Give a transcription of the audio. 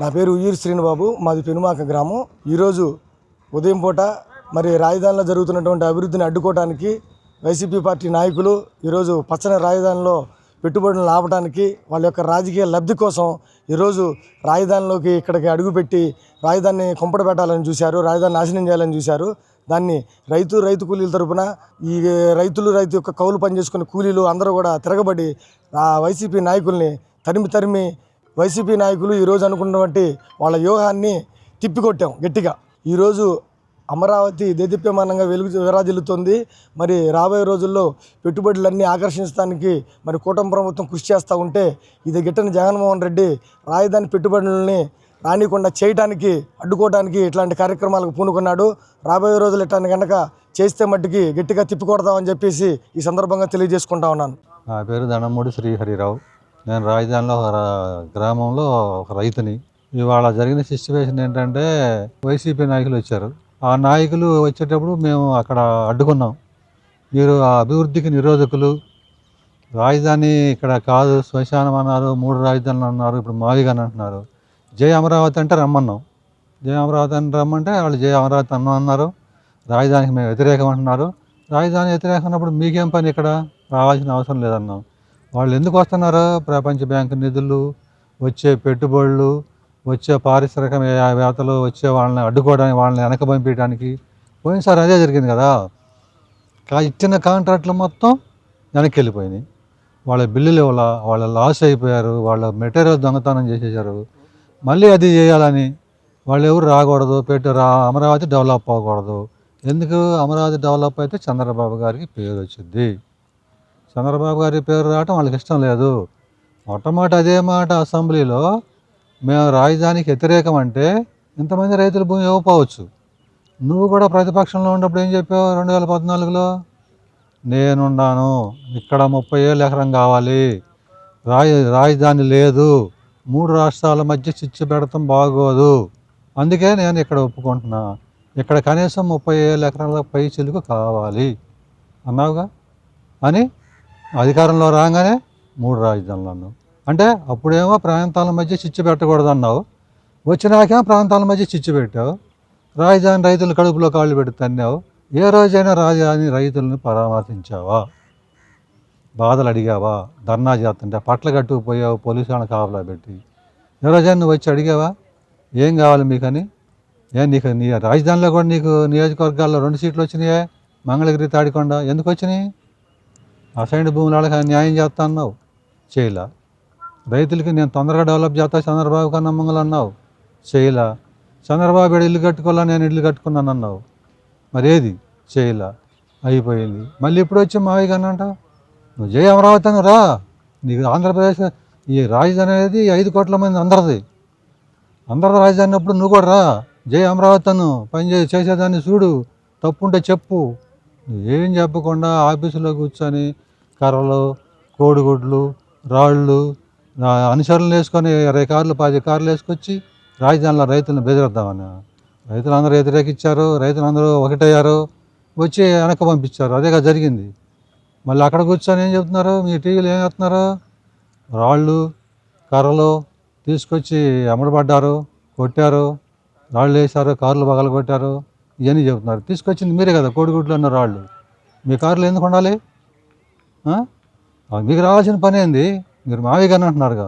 నా పేరు ఉయ్యూరు శ్రీనిబాబు, మాది పెనుమాక గ్రామం. ఈరోజు ఉదయం పూట మరి రాజధానిలో జరుగుతున్నటువంటి అభివృద్ధిని అడ్డుకోవడానికి వైసీపీ పార్టీ నాయకులు ఈరోజు పచ్చని రాజధానిలో పెట్టుబడులను ఆపడానికి వాళ్ళ యొక్క రాజకీయ లబ్ధి కోసం ఈరోజు రాజధానిలోకి ఇక్కడికి అడుగుపెట్టి రాజధానిని కుంపట పెట్టాలని చూశారు, రాజధాని నాశనం చేయాలని చూశారు. దాన్ని రైతు కూలీల తరపున ఈ రైతు యొక్క కౌలు పనిచేసుకునే కూలీలు అందరూ కూడా తిరగబడి వైసీపీ నాయకుల్ని తరిమి వైసీపీ నాయకులు ఈరోజు అనుకున్నటువంటి వాళ్ళ వ్యూహాన్ని తిప్పికొట్టాం గట్టిగా. ఈరోజు అమరావతి దేదీప్యమానంగా విరాజిల్లుతోంది. మరి రాబోయే రోజుల్లో పెట్టుబడులన్నీ ఆకర్షించడానికి మరి కూటమి ప్రభుత్వం కృషి చేస్తూ ఉంటే ఇది గిట్టని జగన్మోహన్ రెడ్డి రాజధాని పెట్టుబడులని రానికుండా చేయడానికి అడ్డుకోవడానికి ఇట్లాంటి కార్యక్రమాలకు పూనుకున్నాడు. రాబోయే రోజులు ఇట్లాంటి కనుక చేస్తే మట్టికి గట్టిగా తిప్పికొడతామని చెప్పేసి ఈ సందర్భంగా తెలియజేసుకుంటా ఉన్నాను. నా పేరు ధనమూడి శ్రీహరిరావు. నేను రాజధానిలో గ్రామంలో ఒక రైతుని. ఇవాళ జరిగిన సిచ్యువేషన్ ఏంటంటే వైసీపీ నాయకులు వచ్చారు. ఆ నాయకులు వచ్చేటప్పుడు మేము అక్కడ అడ్డుకున్నాం. మీరు ఆ అభివృద్ధికి నిరోధకులు, రాజధాని ఇక్కడ కాదు శ్మశానం అన్నారు, 3 రాజధానులు అన్నారు, ఇప్పుడు మావిగాని అంటున్నారు. జై అమరావతి అంటే రమ్మన్నాం. జై అమరావతి అని రమ్మంటే వాళ్ళు జై అమరావతి అన్నారు. రాజధానికి మేము వ్యతిరేకం అంటున్నారు. రాజధాని వ్యతిరేకం అన్నప్పుడు మీకేం పని, ఇక్కడ రావాల్సిన అవసరం లేదన్నాం. వాళ్ళు ఎందుకు వస్తున్నారు? ప్రపంచ బ్యాంకు నిధులు, వచ్చే పెట్టుబడులు, వచ్చే పారిశ్రామికవేత్తలు వచ్చే వాళ్ళని అడ్డుకోవడానికి, వాళ్ళని వెనక పంపించడానికి. పోయినసారి అదే జరిగింది కదా. ఇచ్చిన కాంట్రాక్ట్లు మొత్తం వెనక్కి వెళ్ళిపోయినాయి. వాళ్ళ బిల్లులు వాళ్ళ లాస్ అయిపోయారు. వాళ్ళ మెటీరియల్ దొంగతనం చేసేసారు. మళ్ళీ అది చేయాలని వాళ్ళు ఎవరు రాకూడదు, అమరావతి డెవలప్ అవ్వకూడదు. ఎందుకు? అమరావతి డెవలప్ అయితే చంద్రబాబు గారికి పేరు వచ్చింది. చంద్రబాబు గారి పేరు రావటం వాళ్ళకి ఇష్టం లేదు. మొట్టమొదటి అదే మాట అసెంబ్లీలో, మేము రాజధానికి వ్యతిరేకం అంటే ఇంతమంది రైతుల భూమి ఇవ్వకపోవచ్చు. నువ్వు కూడా ప్రతిపక్షంలో ఉన్నప్పుడు ఏం చెప్పావు? 2014లో నేనున్నాను, ఇక్కడ 30,000 ఎకరం కావాలి, రాజధాని లేదు, 3 రాష్ట్రాల మధ్య చిచ్చు పెడతాం బాగోదు, అందుకే నేను ఇక్కడ ఒప్పుకుంటున్నా, ఇక్కడ కనీసం 30,000 ఎకరాల పై చిలుకు కావాలి అన్నావుగా. అని అధికారంలో రాగానే 3 రాజధానులు అన్నావు. అంటే అప్పుడేమో ప్రాంతాల మధ్య చిచ్చు పెట్టకూడదు అన్నావు, వచ్చినాకేమో ప్రాంతాల మధ్య చిచ్చు పెట్టావు. రాజధాని రైతులు కడుపులో కాళ్ళు పెట్టి తన్నావు. ఏ రోజైనా రాజధాని రైతులను పరామర్శించావా? బాధలు అడిగావా? ధర్నా చేస్తుంటే పట్ల కట్టుకుపోయావు పోలీసు వాళ్ళని కాపలా పెట్టి. ఏ రోజైనా నువ్వు వచ్చి అడిగావా ఏం కావాలి మీకని? నీకు నీ రాజధానిలో కూడా నీకు నియోజకవర్గాల్లో 2 సీట్లు వచ్చినాయే, మంగళగిరి, తాడికొండ. ఎందుకు వచ్చినాయి? అసైన్డ్ భూముల వాళ్ళకి న్యాయం చేస్తా అన్నావు, చేయలా. రైతులకి నేను తొందరగా డెవలప్ చేస్తా చంద్రబాబు కన్నా మంగళం అన్నావు, చేయలా. చంద్రబాబు ఇల్లు కట్టుకోవాలా, నేను ఇల్లు కట్టుకున్నాను అన్నావు, మరి ఏది? చేయలా. అయిపోయింది. మళ్ళీ ఇప్పుడు వచ్చి మావి కన్నా అంటావు. నువ్వు జై అమరావతి అని రా. నీకు ఆంధ్రప్రదేశ్ ఈ రాజధాని అనేది 5 కోట్ల మంది అందరిది రాజధాని అప్పుడు నువ్వు కూడా రా. జై అమరావతి అను, చేసేదాన్ని చూడు, తప్పు ఉంటే చెప్పు. ఏం చెప్పకుండా ఆఫీసులో కూర్చొని కర్రలు, కోడిగుడ్లు, రాళ్ళు, అనుసరణలు వేసుకొని 20 కార్లు 10 కార్లు వేసుకొచ్చి రాజధానిలో రైతులను బెదిరిద్దామని. రైతులందరూ వ్యతిరేకించారు, రైతులందరూ ఒకటయ్యారు, వచ్చి వెనక్కి పంపించారు. అదేగా జరిగింది. మళ్ళీ అక్కడ కూర్చొని ఏం చెప్తున్నారు? మీ టీవీలో ఏం చెప్తున్నారు? రాళ్ళు, కర్రలు తీసుకొచ్చి అమ్మడబడ్డారు, కొట్టారు, రాళ్ళు వేశారు, కార్లు పగలు కొట్టారు, ఇవన్నీ చెబుతున్నారు. తీసుకొచ్చింది మీరే కదా, కోడిగుడ్లు అన్న రాళ్ళు. మీ కార్లు ఎందుకు ఉండాలి? మీకు రావాల్సిన పని ఏంది? మీరు మావిగానే అంటున్నారుగా.